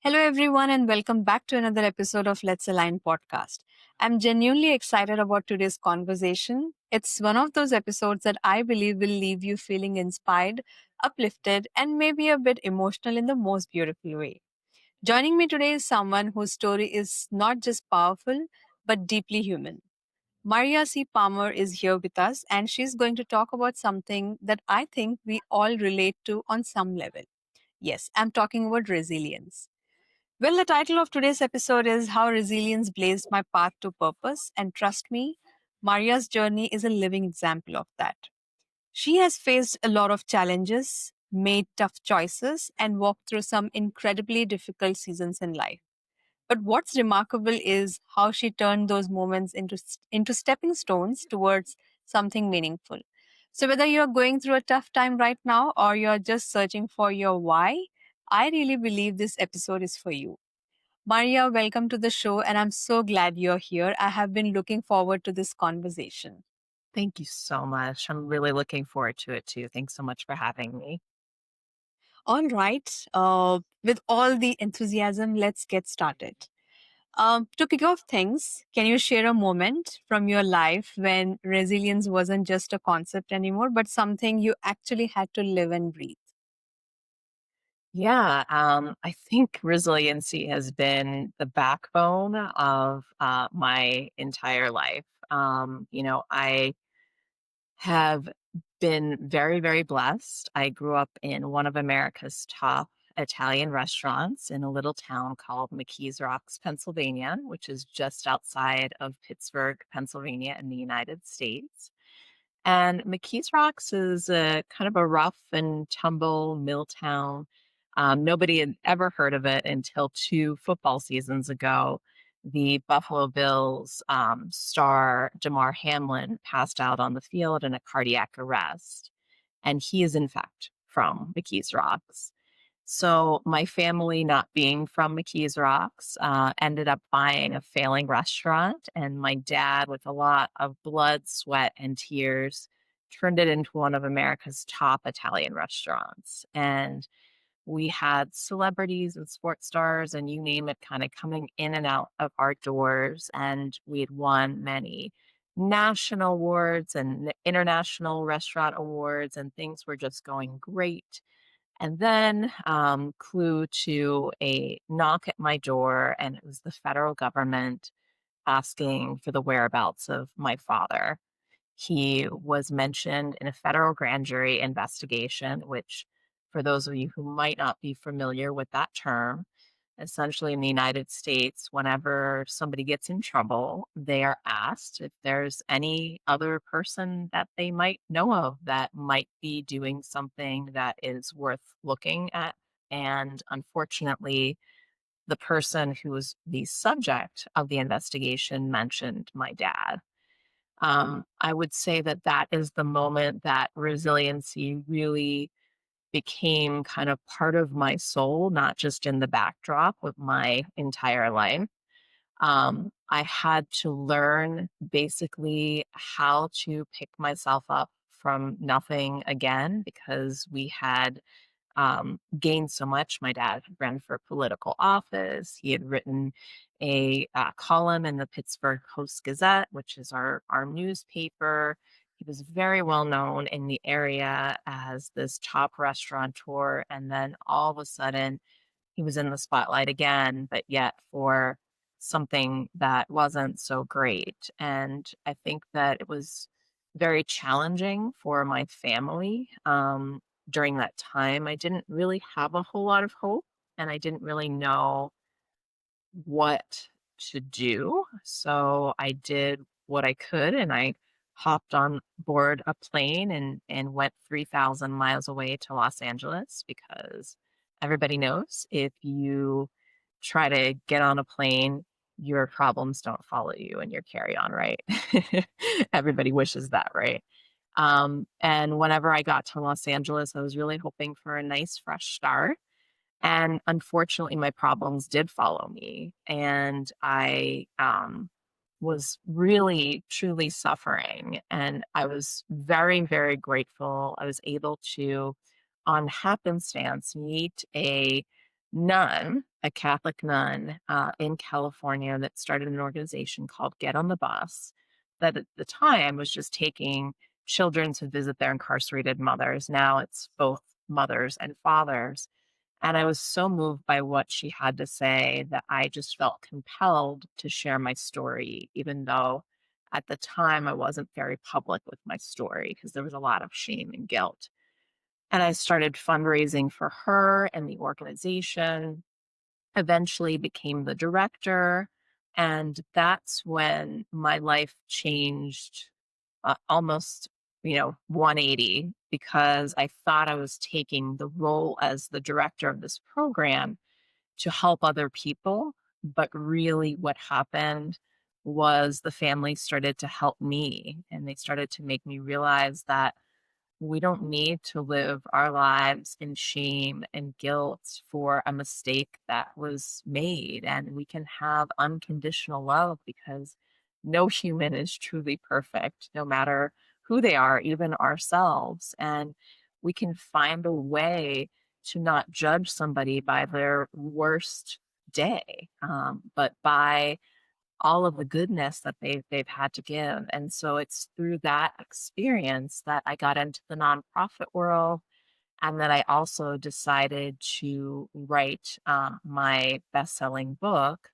Hello, everyone, and welcome back to another episode of Let's Align podcast. I'm genuinely excited about today's conversation. It's one of those episodes that I believe will leave you feeling inspired, uplifted, and maybe a bit emotional in the most beautiful way. Joining me today is someone whose story is not just powerful, but deeply human. Maria C. Palmer is here with us, and she's going to talk about something that I think we all relate to on some level. Yes, I'm talking about resilience. Well, the title of today's episode is How Resilience Blazed My Path to Purpose. And trust me, Maria's journey is a living example of that. She has faced a lot of challenges, made tough choices, and walked through some incredibly difficult seasons in life. But what's remarkable is how she turned those moments into stepping stones towards something meaningful. So, whether you're going through a tough time right now or you're just searching for your why, I really believe this episode is for you. Maria, welcome to the show, and I'm so glad you're here. I have been looking forward to this conversation. Thank you so much. I'm really looking forward to it too. Thanks so much for having me. All right, with all the enthusiasm, let's get started. To kick off things, can you share a moment from your life when resilience wasn't just a concept anymore, but something you actually had to live and breathe? I think resiliency has been the backbone of my entire life. I have been very, very blessed. I grew up in one of America's top Italian restaurants in a little town called McKees Rocks, Pennsylvania, which is just outside of Pittsburgh, Pennsylvania, in the United States. And McKees Rocks is a kind of a rough and tumble mill town. Nobody had ever heard of it until two football seasons ago. The Buffalo Bills star Damar Hamlin passed out on the field in a cardiac arrest. And he is, in fact, from McKees Rocks. So my family, not being from McKees Rocks, ended up buying a failing restaurant, and my dad, with a lot of blood, sweat, and tears, turned it into one of America's top Italian restaurants. And we had celebrities and sports stars and you name it kind of coming in and out of our doors. And we had won many national awards and international restaurant awards, and things were just going great. And then, clue to a knock at my door, and it was the federal government asking for the whereabouts of my father. He was mentioned in a federal grand jury investigation, which, for those of you who might not be familiar with that term, essentially in the United States, whenever somebody gets in trouble, they are asked if there's any other person that they might know of that might be doing something that is worth looking at. And unfortunately, the person who was the subject of the investigation mentioned my dad. I would say that that is the moment that resiliency really became kind of part of my soul, not just in the backdrop of my entire life. I had to learn basically how to pick myself up from nothing again because we had gained so much. My dad had ran for political office. He had written a column in the Pittsburgh Post Gazette, which is our newspaper. He was very well known in the area as this top restaurateur. And then all of a sudden, he was in the spotlight again, but yet for something that wasn't so great. And I think that it was very challenging for my family during that time. I didn't really have a whole lot of hope, and I didn't really know what to do. So I did what I could, and I hopped on board a plane and went 3,000 miles away to Los Angeles because everybody knows if you try to get on a plane, your problems don't follow you and your carry-on, right? Everybody wishes that, right? And whenever I got to Los Angeles, I was really hoping for a nice fresh start. And unfortunately, my problems did follow me. And I was really, truly suffering. And I was very, very grateful. I was able to, on happenstance, meet a nun a Catholic nun in California that started an organization called Get on the Bus that at the time was just taking children to visit their incarcerated mothers. Now it's both mothers and fathers. And I was so moved by what she had to say that I just felt compelled to share my story, even though at the time I wasn't very public with my story because there was a lot of shame and guilt. And I started fundraising for her and the organization, eventually became the director. And that's when my life changed almost, 180 because I thought I was taking the role as the director of this program to help other people. But really, what happened was the family started to help me and they started to make me realize that we don't need to live our lives in shame and guilt for a mistake that was made. And we can have unconditional love because no human is truly perfect, no matter who they are, even ourselves. And we can find a way to not judge somebody by their worst day, but by all of the goodness that they've had to give. And so it's through that experience that I got into the nonprofit world, and then I also decided to write my best-selling book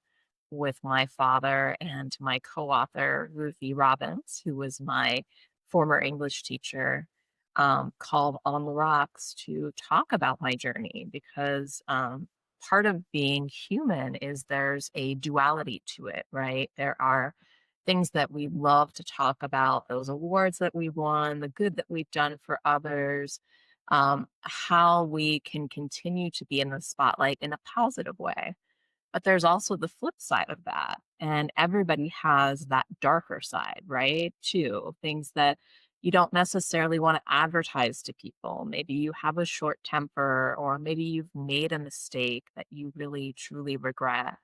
with my father and my co-author Ruthie Robbins, who was my former English teacher, called On the Rocks, to talk about my journey because part of being human is there's a duality to it, right? There are things that we love to talk about, those awards that we won, the good that we've done for others, how we can continue to be in the spotlight in a positive way. But there's also the flip side of that. And everybody has that darker side, right? Too. Things that you don't necessarily want to advertise to people. Maybe you have a short temper, or maybe you've made a mistake that you really truly regret.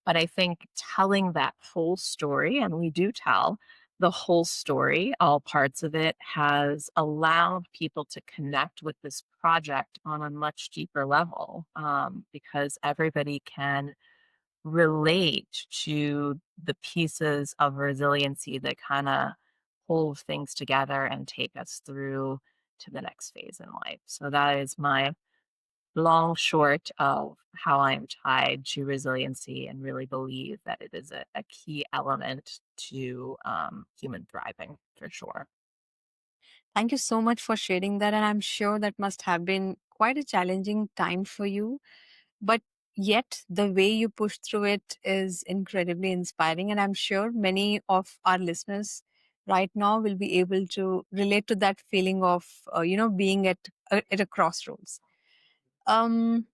But I think telling that whole story, and we do tell the whole story, all parts of it, has allowed people to connect with this project on a much deeper level because everybody can relate to the pieces of resiliency that kind of hold things together and take us through to the next phase in life. So that is my long short of how I'm tied to resiliency and really believe that it is a key element to human thriving for sure. Thank you so much for sharing that. And I'm sure that must have been quite a challenging time for you. But yet, the way you push through it is incredibly inspiring. And I'm sure many of our listeners right now will be able to relate to that feeling of, being at a crossroads. Um,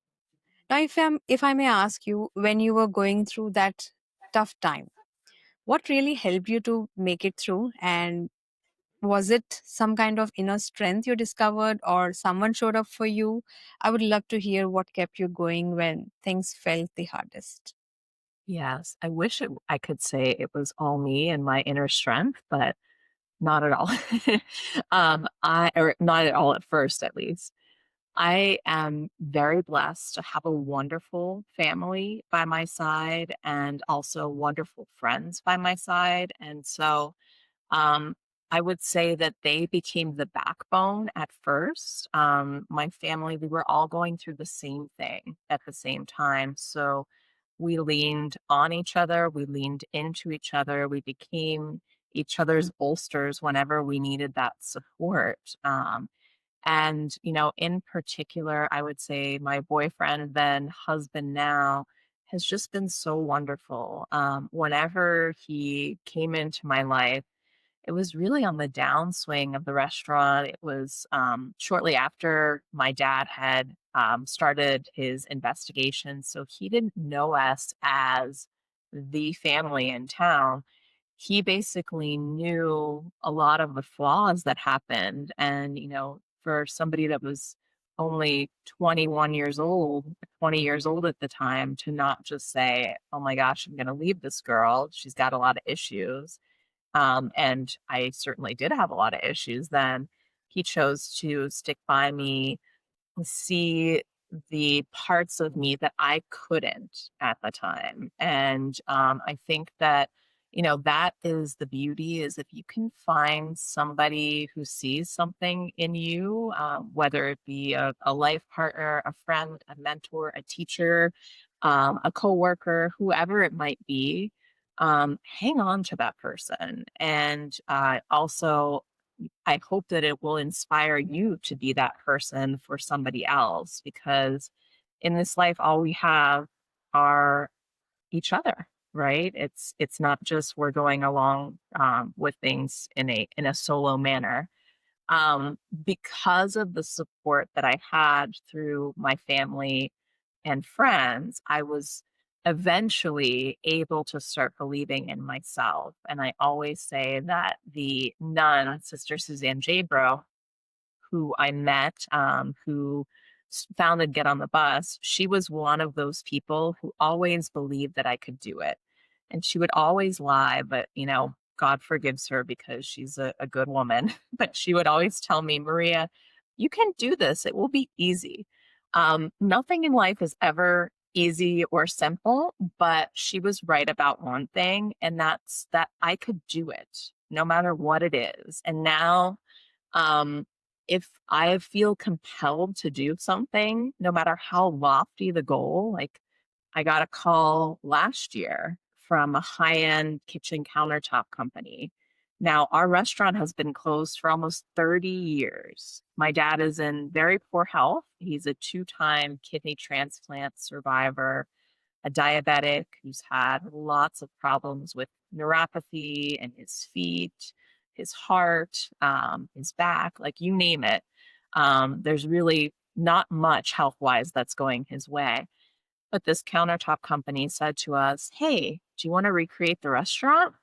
Now, if I may ask you, when you were going through that tough time, what really helped you to make it through? And was it some kind of inner strength you discovered, or someone showed up for you? I would love to hear what kept you going when things felt the hardest. Yes, I wish I could say it was all me and my inner strength, but not at all. I or not at all at first, at least. I am very blessed to have a wonderful family by my side and also wonderful friends by my side. And so um, I would say that they became the backbone at first. My family, we were all going through the same thing at the same time. So we leaned on each other, we leaned into each other, we became each other's bolsters whenever we needed that support. And, in particular, I would say my boyfriend, then husband now, has just been so wonderful. Whenever he came into my life, it was really on the downswing of the restaurant. It was shortly after my dad had started his investigation. So he didn't know us as the family in town. He basically knew a lot of the flaws that happened. And, for somebody that was only 21 years old, 20 years old at the time, to not just say, oh my gosh, I'm going to leave this girl. She's got a lot of issues, and I certainly did have a lot of issues then. He chose to stick by me, see the parts of me that I couldn't at the time. And I think that, that is the beauty is if you can find somebody who sees something in you, whether it be a life partner, a friend, a mentor, a teacher, a coworker, whoever it might be, hang on to that person. And also, I hope that it will inspire you to be that person for somebody else because in this life, all we have are each other, right? It's not just we're going along with things in a solo manner. Because of the support that I had through my family and friends, I was eventually able to start believing in myself. And I always say that the nun, Sister Suzanne Jabro, who I met, who founded Get on the Bus, she was one of those people who always believed that I could do it. And she would always lie, but God forgives her because she's a good woman. But she would always tell me, Maria, you can do this. It will be easy. Nothing in life is ever easy or simple, but she was right about one thing, and that's that I could do it no matter what it is. And now, um, if I feel compelled to do something, no matter how lofty the goal, like I got a call last year from a high-end kitchen countertop company. Now, our restaurant has been closed for almost 30 years. My dad is in very poor health. He's a two-time kidney transplant survivor, a diabetic who's had lots of problems with neuropathy and his feet, his heart, his back, like you name it. There's really not much health wise that's going his way. But this countertop company said to us, "Hey, do you want to recreate the restaurant?"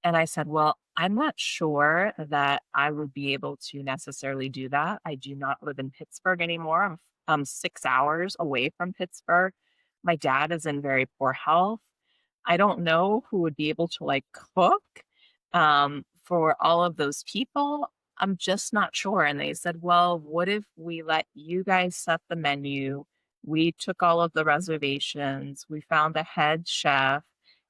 And I said, "Well, I'm not sure that I would be able to necessarily do that. I do not live in Pittsburgh anymore. I'm 6 hours away from Pittsburgh. My dad is in very poor health. I don't know who would be able to like cook for all of those people. I'm just not sure." And they said, "Well, what if we let you guys set the menu? We took all of the reservations. We found a head chef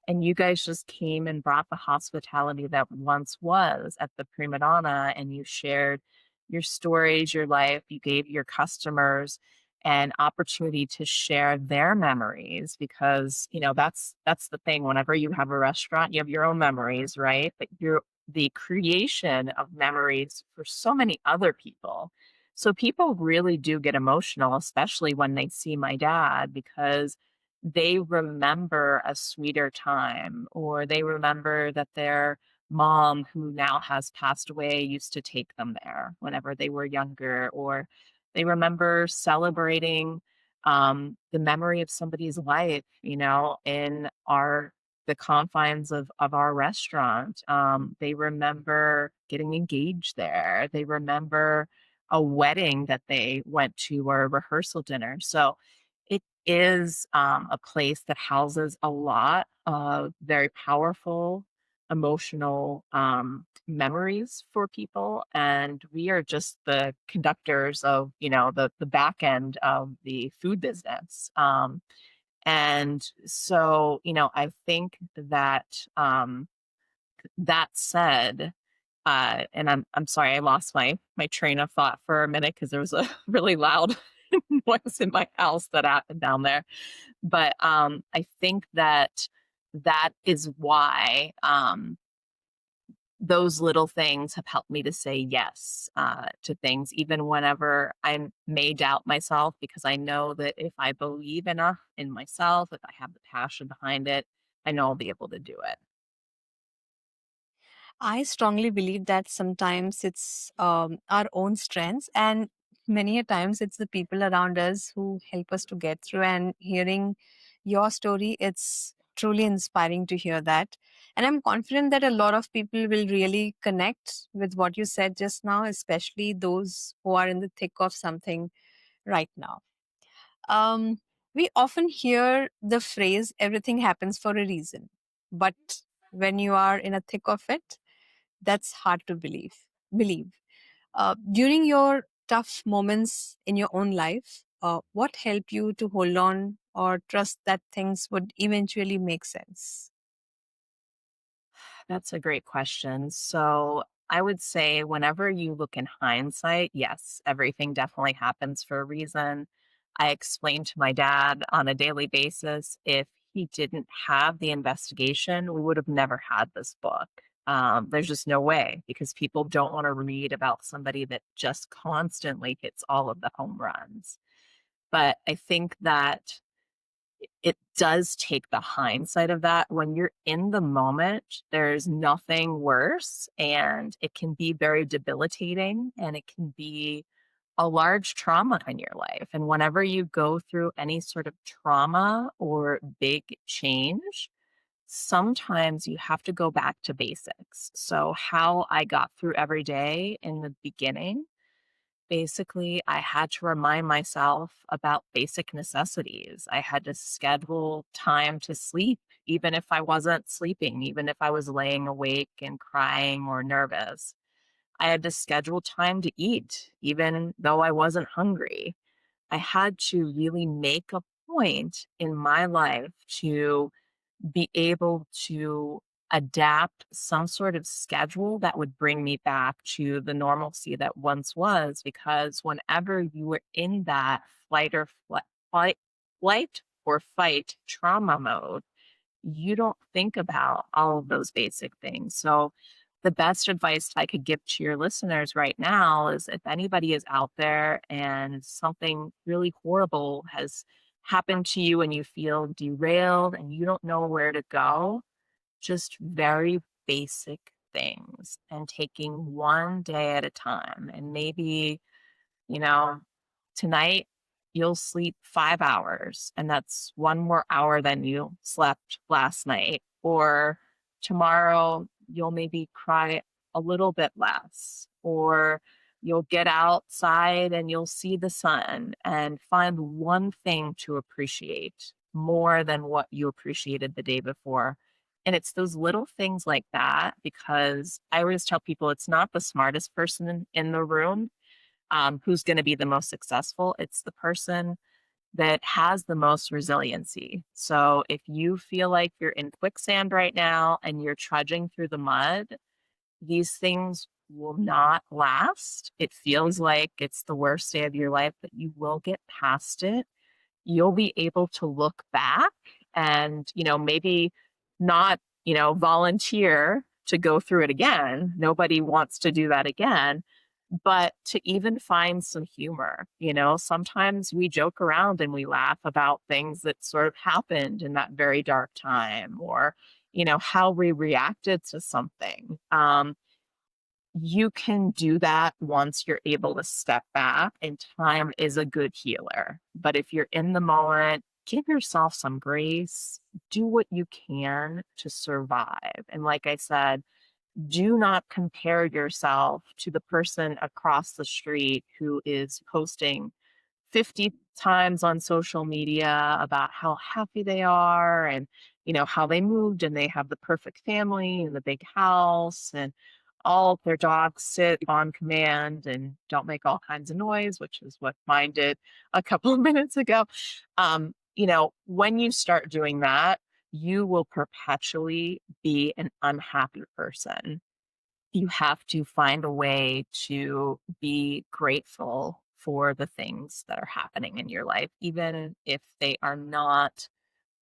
and you guys just came and brought the hospitality that once was at the Prima Donna, and you shared your stories, your life. You gave your customers an opportunity to share their memories because that's the thing. Whenever you have a restaurant, you have your own memories, right? But you're the creation of memories for so many other people. So people really do get emotional, especially when they see my dad, because they remember a sweeter time, or they remember that their mom, who now has passed away, used to take them there whenever they were younger, or they remember celebrating the memory of somebody's life, in the confines of our restaurant. They remember getting engaged there. They remember a wedding that they went to or a rehearsal dinner. So it is a place that houses a lot of very powerful emotional memories for people, and we are just the conductors of the back end of the food business. And so I think that that said, and I'm sorry, I lost my train of thought for a minute because there was a really loud noise in my house that happened down there. But I think that that is why those little things have helped me to say yes to things, even whenever I may doubt myself, because I know that if I believe enough in myself, if I have the passion behind it, I know I'll be able to do it. I strongly believe that sometimes it's our own strengths, and many a times it's the people around us who help us to get through. And hearing your story, it's truly inspiring to hear that. And I'm confident that a lot of people will really connect with what you said just now, especially those who are in the thick of something right now. Um, we often hear the phrase, everything happens for a reason. But when you are in a thick of it, that's hard to believe. During your tough moments in your own life, what helped you to hold on or trust that things would eventually make sense? That's a great question. So I would say, whenever you look in hindsight, yes, everything definitely happens for a reason. I explain to my dad on a daily basis, if he didn't have the investigation, we would have never had this book. There's just no way, because people don't want to read about somebody that just constantly hits all of the home runs. But I think that it does take the hindsight of that. When you're in the moment, there's nothing worse, and it can be very debilitating, and it can be a large trauma in your life. And whenever you go through any sort of trauma or big change, sometimes you have to go back to basics. So, how I got through every day in the beginning, basically, I had to remind myself about basic necessities. I had to schedule time to sleep, even if I wasn't sleeping, even if I was laying awake and crying or nervous. I had to schedule time to eat, even though I wasn't hungry. I had to really make a point in my life to be able to adapt some sort of schedule that would bring me back to the normalcy that once was, because whenever you were in that flight, flight or fight trauma mode, you don't think about all of those basic things. So, the best advice I could give to your listeners right now is, if anybody is out there and something really horrible has happened to you and you feel derailed and you don't know where to go, just very basic things and taking one day at a time. And maybe, you know, tonight you'll sleep 5 hours, and that's 1 more hour than you slept last night. Or tomorrow you'll maybe cry a little bit less, or you'll get outside and you'll see the sun and find one thing to appreciate more than what you appreciated the day before. And it's those little things like that, because I always tell people, it's not the smartest person in the room who's going to be the most successful. It's the person that has the most resiliency. So if you feel like you're in quicksand right now and you're trudging through the mud, these things will not last. It feels like it's the worst day of your life, but you will get past it. You'll be able to look back and, maybe not, volunteer to go through it again. Nobody wants to do that again, but to even find some humor. Sometimes we joke around and we laugh about things that sort of happened in that very dark time, or, how we reacted to something. You can do that once you're able to step back, and time is a good healer. But if you're in the moment, give yourself some grace, do what you can to survive. And like I said, do not compare yourself to the person across the street who is posting 50 times on social media about how happy they are, and how they moved and they have the perfect family and the big house, and all of their dogs sit on command and don't make all kinds of noise, which is what mine did a couple of minutes ago. When you start doing that, you will perpetually be an unhappy person. You have to find a way to be grateful for the things that are happening in your life, even if they are not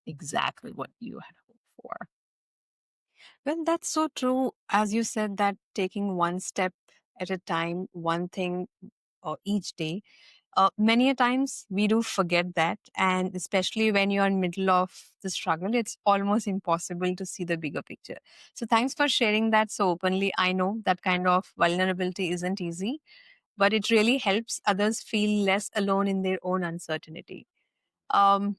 exactly what you had hoped for. Well, that's so true. As you said, that taking one step at a time, one thing each day, many a times we do forget that. And especially when you're in middle of the struggle, it's almost impossible to see the bigger picture. So thanks for sharing that so openly. I know that kind of vulnerability isn't easy, but it really helps others feel less alone in their own uncertainty. Um,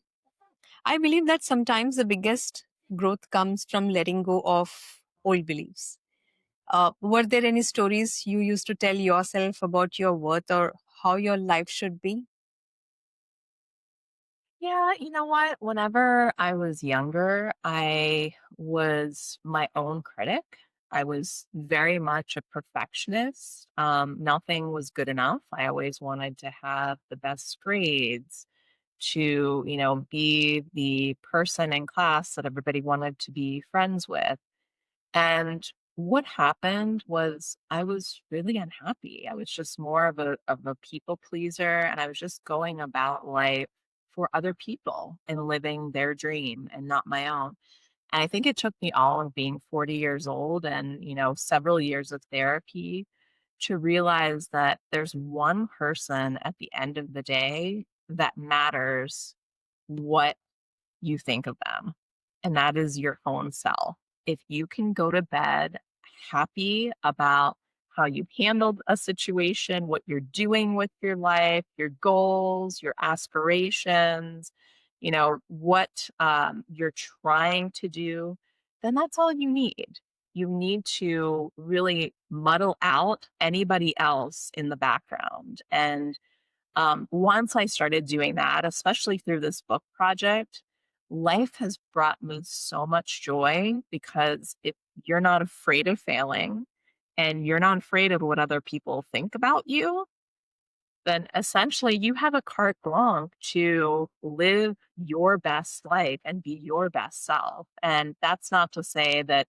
I believe that sometimes the biggest growth comes from letting go of old beliefs. Were there any stories you used to tell yourself about your worth or how your life should be? Yeah, you know what? Whenever I was younger, I was my own critic. I was very much a perfectionist. Nothing was good enough. I always wanted to have the best grades, to, be the person in class that everybody wanted to be friends with. And what happened was I was really unhappy. I was just more of a people pleaser, and I was just going about life for other people and living their dream and not my own. And I think it took me all of being 40 years old and, several years of therapy to realize that there's one person at the end of the day that matters what you think of them, and that is your own self. If you can go to bed happy about how you handled a situation, what you're doing with your life, your goals, your aspirations, what you're trying to do, then that's all you need. You need to really muddle out anybody else in the background. And once I started doing that, especially through this book project, life has brought me so much joy because if you're not afraid of failing and you're not afraid of what other people think about you, then essentially you have a carte blanche to live your best life and be your best self. And that's not to say that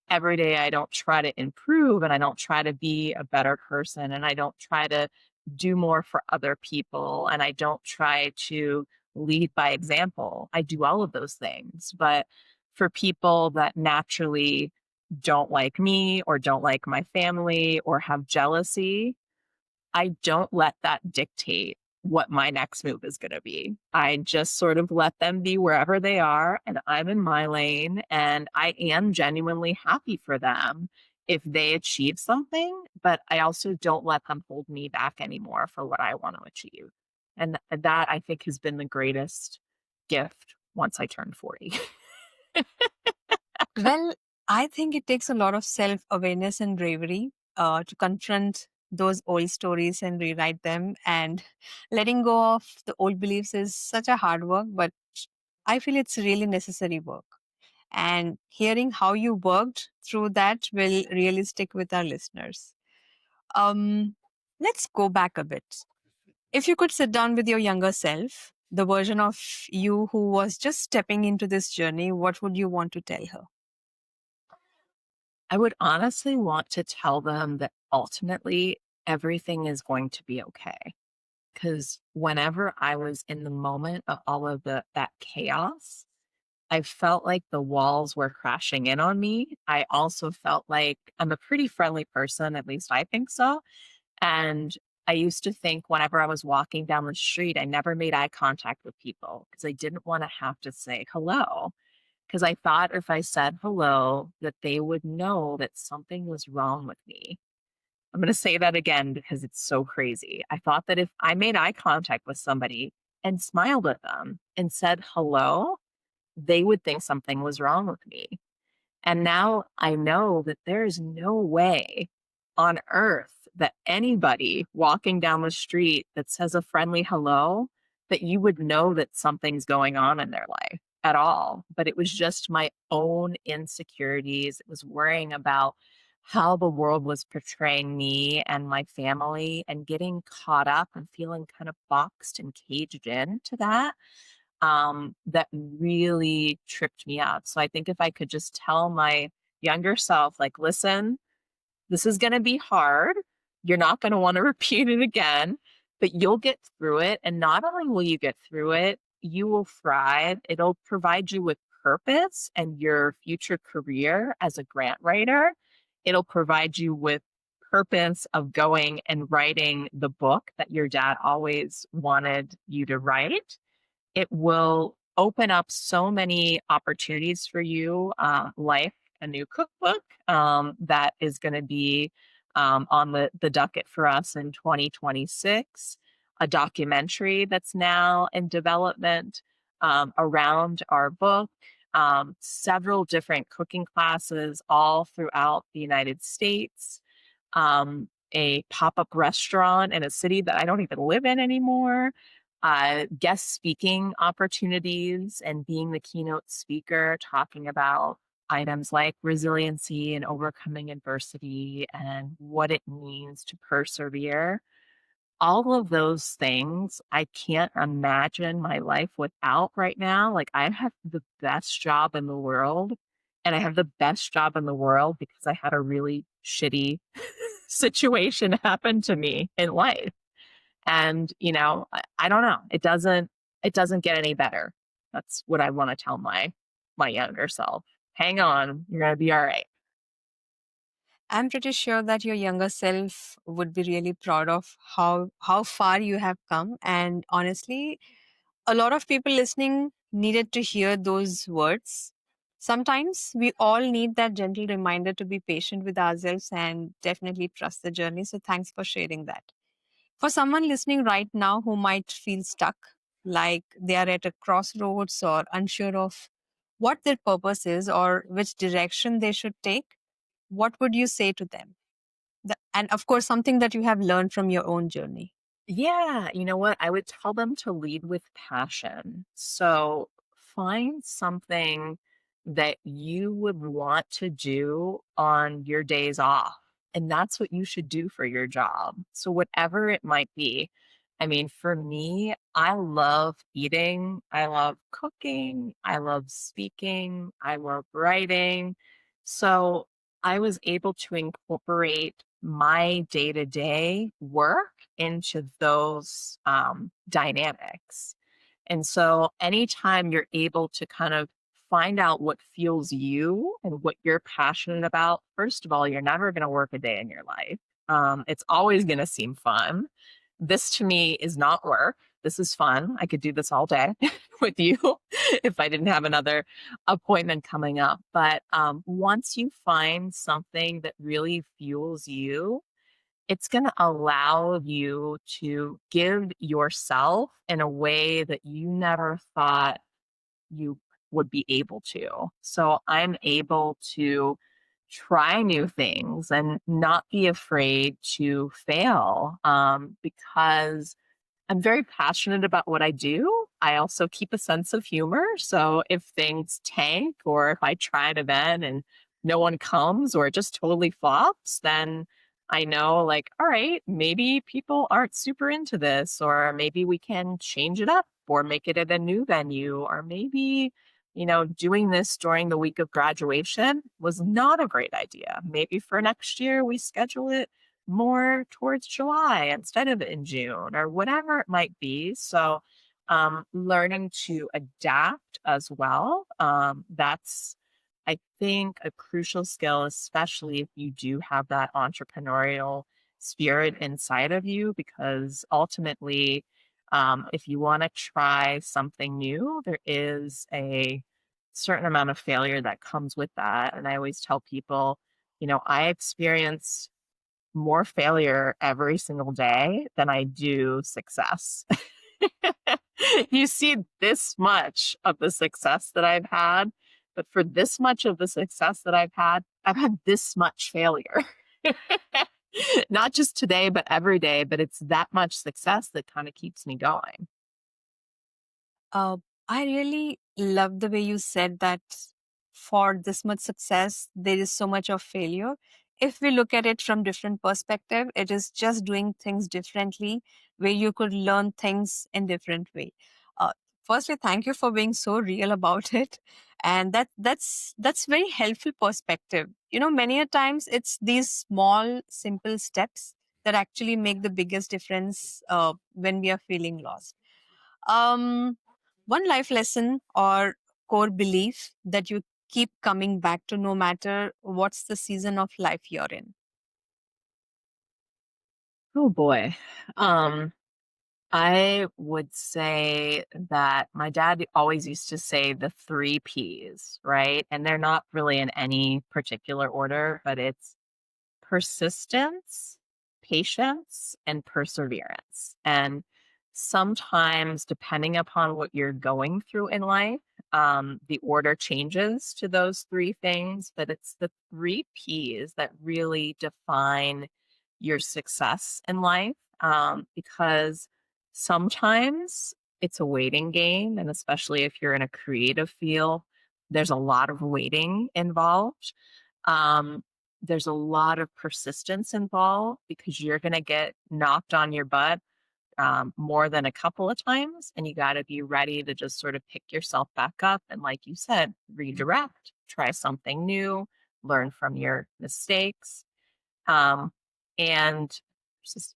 every day I don't try to improve and I don't try to be a better person and I don't try to do more for other people and I don't try to lead by example. I do all of those things. But for people that naturally don't like me or don't like my family or have jealousy, I don't let that dictate what my next move is gonna be. I just sort of let them be wherever they are, and I'm in my lane, and I am genuinely happy for them if they achieve something, but I also don't let them hold me back anymore for what I want to achieve. And that I think has been the greatest gift once I turned 40. Well, I think it takes a lot of self awareness and bravery to confront those old stories and rewrite them. And letting go of the old beliefs is such a hard work, but I feel it's really necessary work. And hearing how you worked through that will really stick with our listeners. Um, let's go back a bit. If you could sit down with your younger self, the version of you who was just stepping into this journey, what would you want to tell her? I would honestly want to tell them that ultimately everything is going to be okay. Because whenever I was in the moment of all of that chaos, I felt like the walls were crashing in on me. I also felt like I'm a pretty friendly person, at least I think so. And I used to think whenever I was walking down the street, I never made eye contact with people because I didn't want to have to say hello. Because I thought if I said hello, that they would know that something was wrong with me. I'm going to say that again because it's so crazy. I thought that if I made eye contact with somebody and smiled at them and said hello, they would think something was wrong with me. And now I know that there is no way on earth that anybody walking down the street that says a friendly hello, that you would know that something's going on in their life at all. But it was just my own insecurities. It was worrying about how the world was portraying me and my family and getting caught up and feeling kind of boxed and caged in to that that really tripped me up. So I think if I could just tell my younger self, like, listen, this is going to be hard. You're not going to want to repeat it again, but you'll get through it. And not only will you get through it, you will thrive. It'll provide you with purpose and your future career as a grant writer. It'll provide you with purpose of going and writing the book that your dad always wanted you to write. It will open up so many opportunities for you, like a new cookbook that is going to be on the docket for us in 2026, a documentary that's now in development around our book, several different cooking classes all throughout the United States, a pop up restaurant in a city that I don't even live in anymore, guest speaking opportunities and being the keynote speaker talking about items like resiliency and overcoming adversity and what it means to persevere. All of those things, I can't imagine my life without right now. Like, I have the best job in the world, and I have the best job in the world because I had a really shitty situation happen to me in life. And, I don't know. It doesn't get any better. That's what I wanna tell my younger self. "Hang on, you're gonna be alright." I'm pretty sure that your younger self would be really proud of how far you have come. And honestly, a lot of people listening needed to hear those words. Sometimes we all need that gentle reminder to be patient with ourselves and definitely trust the journey. So thanks for sharing that. For someone listening right now who might feel stuck, like they are at a crossroads or unsure of what their purpose is or which direction they should take, what would you say to them? And of course, something that you have learned from your own journey. Yeah, you know what? I would tell them to lead with passion. So find something that you would want to do on your days off. And that's what you should do for your job. So, whatever it might be. I mean, for me, I love eating, I love cooking, I love speaking, I love writing. So, I was able to incorporate my day to day work into those dynamics. And so, anytime you're able to kind of find out what fuels you and what you're passionate about, first of all, you're never going to work a day in your life. It's always going to seem fun. This to me is not work. This is fun. I could do this all day with you if I didn't have another appointment coming up. But once you find something that really fuels you, it's going to allow you to give yourself in a way that you never thought you would be able to. So I'm able to try new things and not be afraid to fail because I'm very passionate about what I do. I also keep a sense of humor. So if things tank or if I try an event and no one comes or it just totally flops, then I know, like, all right, maybe people aren't super into this, or maybe we can change it up or make it at a new venue, or maybe, doing this during the week of graduation was not a great idea. Maybe for next year, we schedule it more towards July instead of in June or whatever it might be. So, learning to adapt as well. That's, I think, a crucial skill, especially if you do have that entrepreneurial spirit inside of you, because ultimately, if you want to try something new, there is a certain amount of failure that comes with that. And I always tell people, I experience more failure every single day than I do success. You see this much of the success that I've had, but for this much of the success that I've had this much failure. Not just today, but every day, but it's that much success that kind of keeps me going. Uh, I really love the way you said that for this much success, there is so much of failure. If we look at it from different perspective, it is just doing things differently, where you could learn things in different way. Uh, Firstly, thank you for being so real about it, and that's very helpful perspective. Many a times it's these small, simple steps that actually make the biggest difference when we are feeling lost. Um, One life lesson or core belief that you keep coming back to no matter what's the season of life you're in. Oh boy. Um, I would say that my dad always used to say the three P's, right? And they're not really in any particular order, but it's persistence, patience, and perseverance. And sometimes, depending upon what you're going through in life, the order changes to those three things, but it's the three P's that really define your success in life. Because sometimes it's a waiting game, and especially if you're in a creative field, there's a lot of waiting involved. Um, there's a lot of persistence involved because you're going to get knocked on your butt more than a couple of times. And you got to be ready to just sort of pick yourself back up. And like you said, redirect, try something new, learn from your mistakes, um, and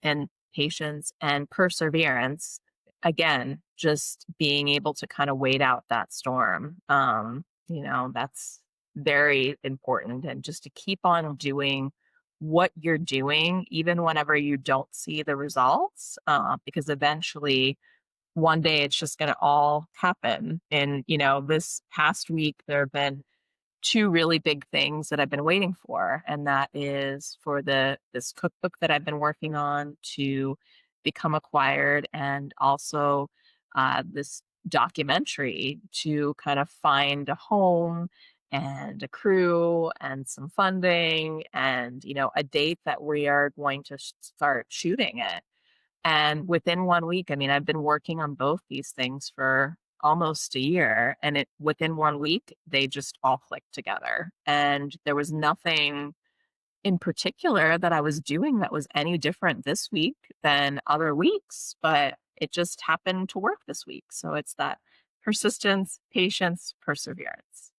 and patience and perseverance. Again, just being able to kind of wait out that storm. That's very important, and just to keep on doing what you're doing, even whenever you don't see the results, because eventually one day it's just going to all happen. And this past week there have been two really big things that I've been waiting for, and that is for this cookbook that I've been working on to become acquired, and also this documentary to kind of find a home and a crew and some funding and a date that we are going to start shooting it. And within 1 week, I mean, I've been working on both these things for almost a year, and within 1 week, they just all clicked together. And there was nothing in particular that I was doing that was any different this week than other weeks, but it just happened to work this week. So it's that persistence, patience, perseverance.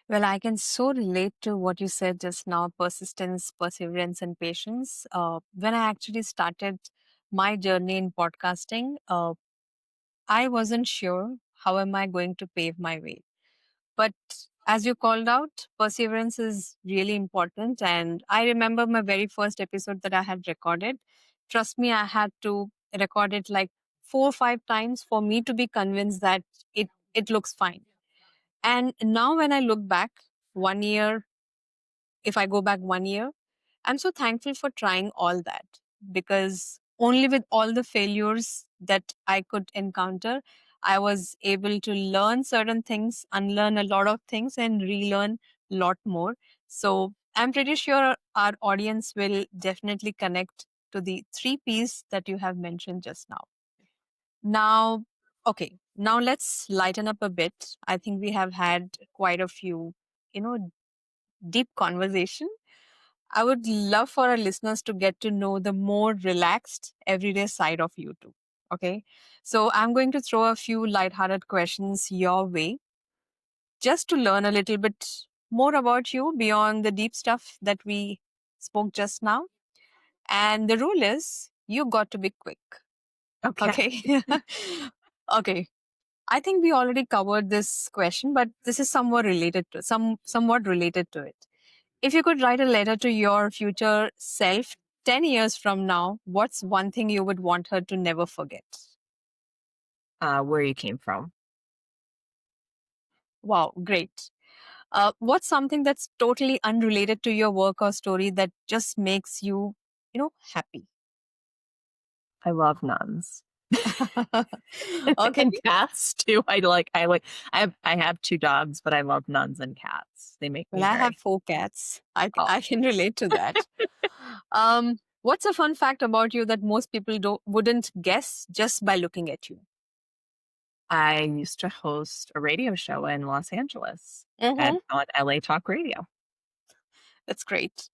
Well, I can so relate to what you said just now: persistence, perseverance, and patience. When I actually started my journey in podcasting, I wasn't sure how am I going to pave my way. But as you called out, perseverance is really important. And I remember my very first episode that I had recorded. Trust me, I had to record it like 4 or 5 times for me to be convinced that it looks fine. And now when I look back 1 year, if I go back 1 year, I'm so thankful for trying all that, because only with all the failures that I could encounter, I was able to learn certain things, unlearn a lot of things, and relearn a lot more. So I'm pretty sure our audience will definitely connect to the 3 P's that you have mentioned just now. Now, okay, now let's lighten up a bit. I think we have had quite a few, you know, deep conversation. I would love for our listeners to get to know the more relaxed, everyday side of you too. Okay. So I'm going to throw a few lighthearted questions your way just to learn a little bit more about you beyond the deep stuff that we spoke just now. And the rule is you got to be quick. Okay. Okay. Okay. I think we already covered this question, but this is somewhat related to it. If you could write a letter to your future self 10 years from now, what's one thing you would want her to never forget? Where you came from. Wow, great. What's something that's totally unrelated to your work or story that just makes you, happy? I love nuns. Okay. And cats too. I have 2 dogs, but I love nuns and cats. They make Well, me I have very 4 cats. oh, I can relate to that. What's a fun fact about you that most people wouldn't guess just by looking at you? I used to host a radio show in Los Angeles Mm-hmm. on LA Talk Radio. That's great.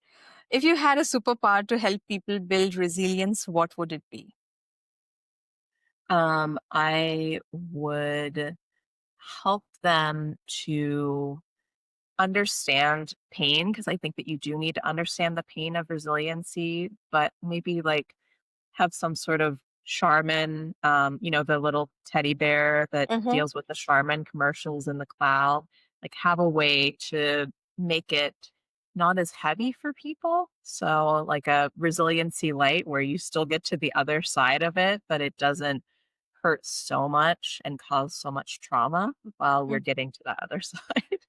If you had a superpower to help people build resilience, what would it be? I would help them to understand pain, because I think that you do need to understand the pain of resiliency, but maybe like have some sort of Charmin, the little teddy bear that Mm-hmm. deals with the Charmin commercials in the cloud, like have a way to make it not as heavy for people. So like a resiliency light where you still get to the other side of it, but it doesn't hurt so much and cause so much trauma while we're getting to the other side.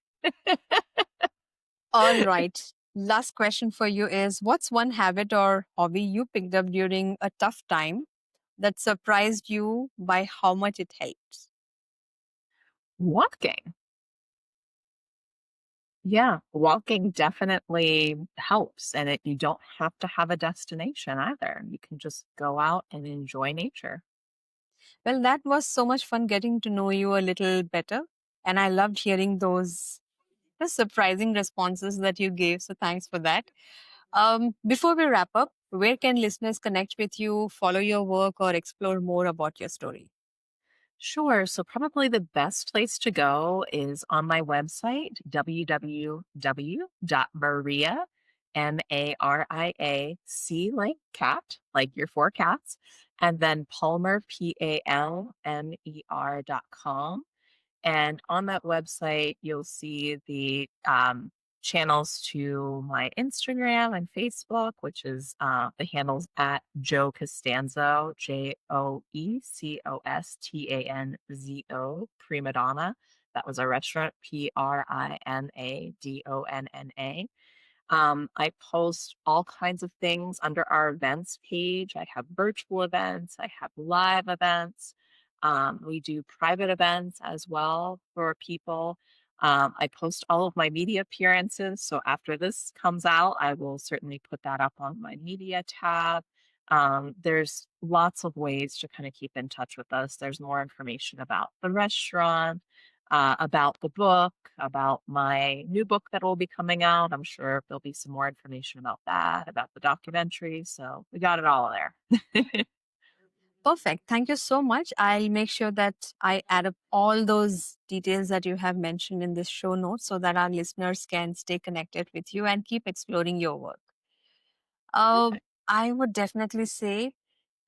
All right. Last question for you is, what's one habit or hobby you picked up during a tough time that surprised you by how much it helped? Walking. Yeah, walking definitely helps, and you don't have to have a destination either. You can just go out and enjoy nature. Well, that was so much fun getting to know you a little better. And I loved hearing those the surprising responses that you gave. So thanks for that. Before we wrap up, where can listeners connect with you, follow your work, or explore more about your story? Sure. So, probably the best place to go is on my website, www.maria, Maria, like cat, like your four cats, and then Palmer, Palmer.com. And on that website, you'll see the channels to my Instagram and Facebook, which is the handles at Joe Costanzo, JoeCostanzo, Prima Donna. That was our restaurant, Prinadonna. I post all kinds of things under our events page. I have virtual events, I have live events. We do private events as well for people. I post all of my media appearances. So after this comes out, I will certainly put that up on my media tab. There's lots of ways to kind of keep in touch with us. There's more information about the restaurant, about the book, about my new book that will be coming out. I'm sure there'll be some more information about that, about the documentary. So we got it all there. Perfect. Thank you so much. I'll make sure that I add up all those details that you have mentioned in this show notes so that our listeners can stay connected with you and keep exploring your work. Uh, Perfect. I would definitely say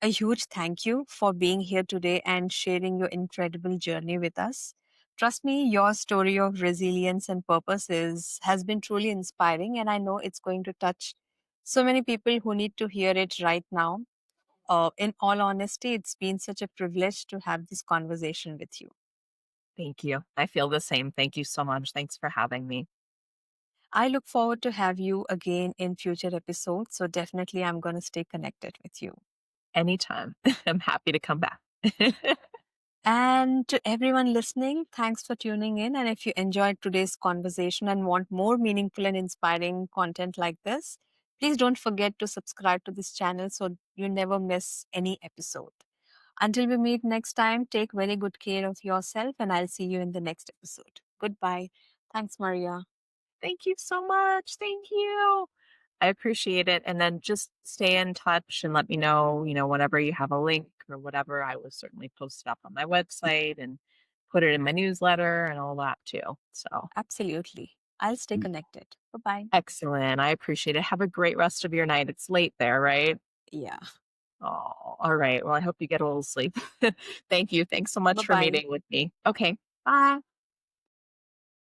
a huge thank you for being here today and sharing your incredible journey with us. Trust me, your story of resilience and purpose has been truly inspiring, and I know it's going to touch so many people who need to hear it right now. In all honesty, it's been such a privilege to have this conversation with you. Thank you. I feel the same. Thank you so much. Thanks for having me. I look forward to have you again in future episodes. So definitely I'm going to stay connected with you. Anytime. I'm happy to come back. And to everyone listening, thanks for tuning in. And if you enjoyed today's conversation and want more meaningful and inspiring content like this, please don't forget to subscribe to this channel so you never miss any episode. Until we meet next time, take very good care of yourself, and I'll see you in the next episode. Goodbye. Thanks, Maria. Thank you so much. Thank you. I appreciate it. And then just stay in touch and let me know, whenever you have a link or whatever, I will certainly post it up on my website and put it in my newsletter and all that too. So Absolutely. I'll stay mm, connected. Bye bye. excellent. I appreciate it. Have a great rest of your night. It's late there, right? Yeah. Oh, all right. Well, I hope you get a little sleep. Thank you. Thanks so Bye much for bye. meeting with me. Okay. Bye.